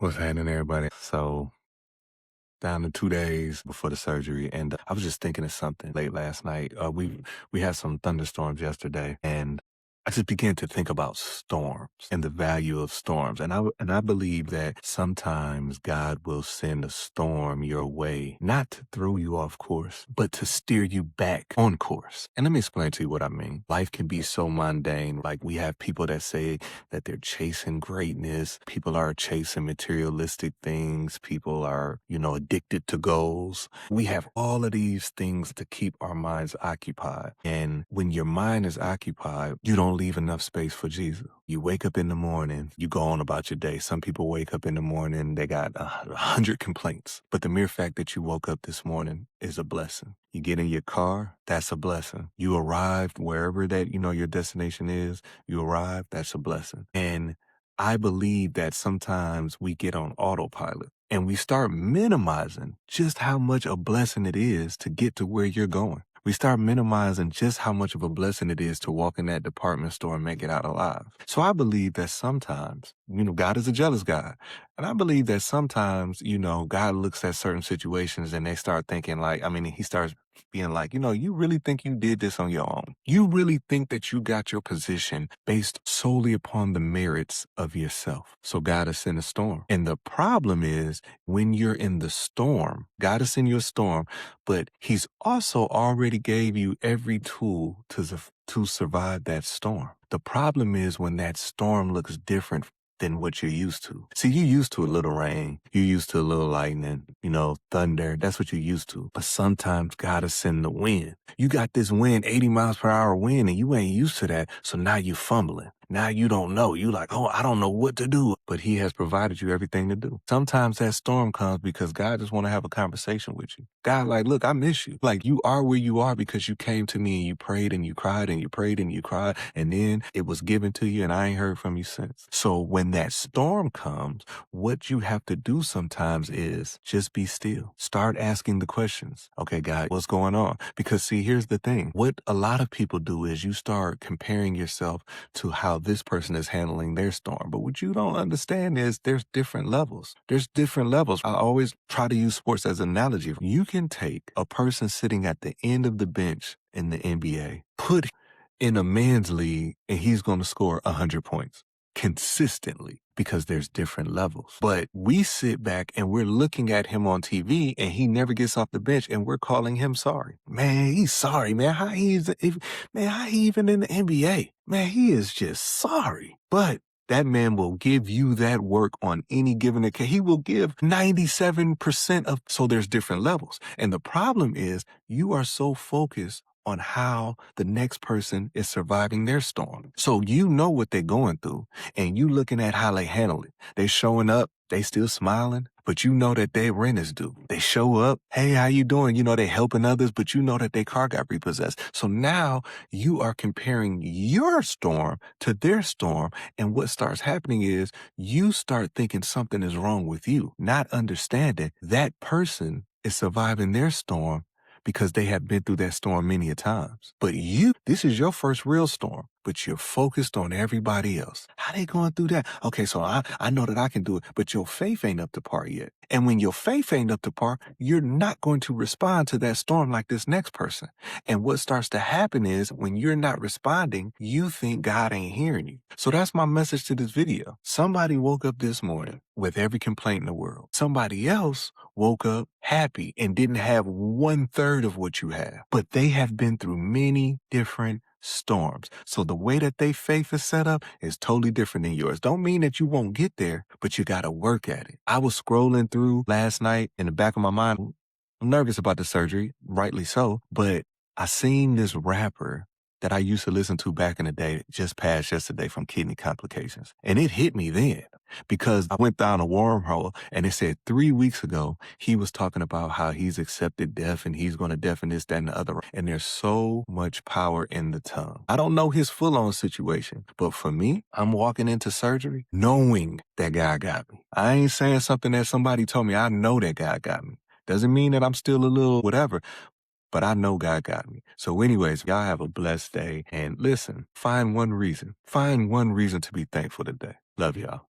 What's happening, everybody? So, down to 2 days before the surgery, and I was just thinking of something late last night. We had some thunderstorms yesterday, and I just began to think about storms and the value of storms. And I believe that sometimes God will send a storm your way, not to throw you off course, but to steer you back on course. And let me explain to you what I mean. Life can be so mundane. Like, we have people that say that they're chasing greatness. People are chasing materialistic things. People are, addicted to goals. We have all of these things to keep our minds occupied. And when your mind is occupied, you don't leave enough space for Jesus. You wake up in the morning, you go on about your day. Some people wake up in the morning, they got 100 complaints. But the mere fact that you woke up this morning is a blessing. You get in your car, that's a blessing. You arrived wherever that, your destination is, you arrived, that's a blessing. And I believe that sometimes we get on autopilot and we start minimizing just how much a blessing it is to get to where you're going. We start minimizing just how much of a blessing it is to walk in that department store and make it out alive. So I believe that sometimes, God is a jealous God. And I believe that sometimes, God looks at certain situations and they start thinking he starts being like, you really think you did this on your own? You really think that you got your position based solely upon the merits of yourself? So God has sent a storm. And the problem is, when you're in the storm, God has sent you a storm, but he's also already gave you every tool to survive that storm. The problem is when that storm looks different than what you're used to. See, you're used to a little rain. You're used to a little lightning, thunder. That's what you're used to. But sometimes God is sending the wind. You got this wind, 80 miles per hour wind, and you ain't used to that. So now you're fumbling. Now you don't know. You like, oh, I don't know what to do. But he has provided you everything to do. Sometimes that storm comes because God just want to have a conversation with you. God like, look, I miss you. Like, you are where you are because you came to me and you prayed and you cried and you prayed and you cried. And then it was given to you and I ain't heard from you since. So when that storm comes, what you have to do sometimes is just be still. Start asking the questions. Okay, God, what's going on? Because see, here's the thing. What a lot of people do is you start comparing yourself to how this person is handling their storm. But what you don't understand is there's different levels. There's different levels. I always try to use sports as an analogy. You can take a person sitting at the end of the bench in the NBA, put in a man's league, and he's going to score 100 points consistently because there's different levels. But we sit back and we're looking at him on TV and he never gets off the bench and we're calling him sorry. Man, he's sorry, man. How he even in the NBA? Man, he is just sorry. But that man will give you that work on any given occasion. He will give 97% of, so there's different levels. And the problem is you are so focused on how the next person is surviving their storm. So you know what they're going through and you looking at how they handle it. They showing up, they still smiling, but you know that their rent is due. They show up, hey, how you doing? They helping others, but you know that their car got repossessed. So now you are comparing your storm to their storm. And what starts happening is you start thinking something is wrong with you, not understanding that person is surviving their storm because they have been through that storm many a times. But this is your first real storm, but you're focused on everybody else. How they going through that? Okay, so I know that I can do it, but your faith ain't up to par yet. And when your faith ain't up to par, you're not going to respond to that storm like this next person. And what starts to happen is when you're not responding, you think God ain't hearing you. So that's my message to this video. Somebody woke up this morning with every complaint in the world. Somebody else woke up happy and didn't have 1/3 of what you have, but they have been through many different storms. So the way that they faith is set up is totally different than yours. Don't mean that you won't get there, but you got to work at it. I was scrolling through last night in the back of my mind. I'm nervous about the surgery, rightly so, but I seen this rapper that I used to listen to back in the day just passed yesterday from kidney complications. And it hit me then because I went down a wormhole and it said 3 weeks ago, he was talking about how he's accepted death and he's going to deafen this, that, and the other. And there's so much power in the tongue. I don't know his full on situation, but for me, I'm walking into surgery knowing that God got me. I ain't saying something that somebody told me. I know that God got me. Doesn't mean that I'm still a little whatever, but I know God got me. So anyways, y'all have a blessed day. And listen, find one reason to be thankful today. Love y'all.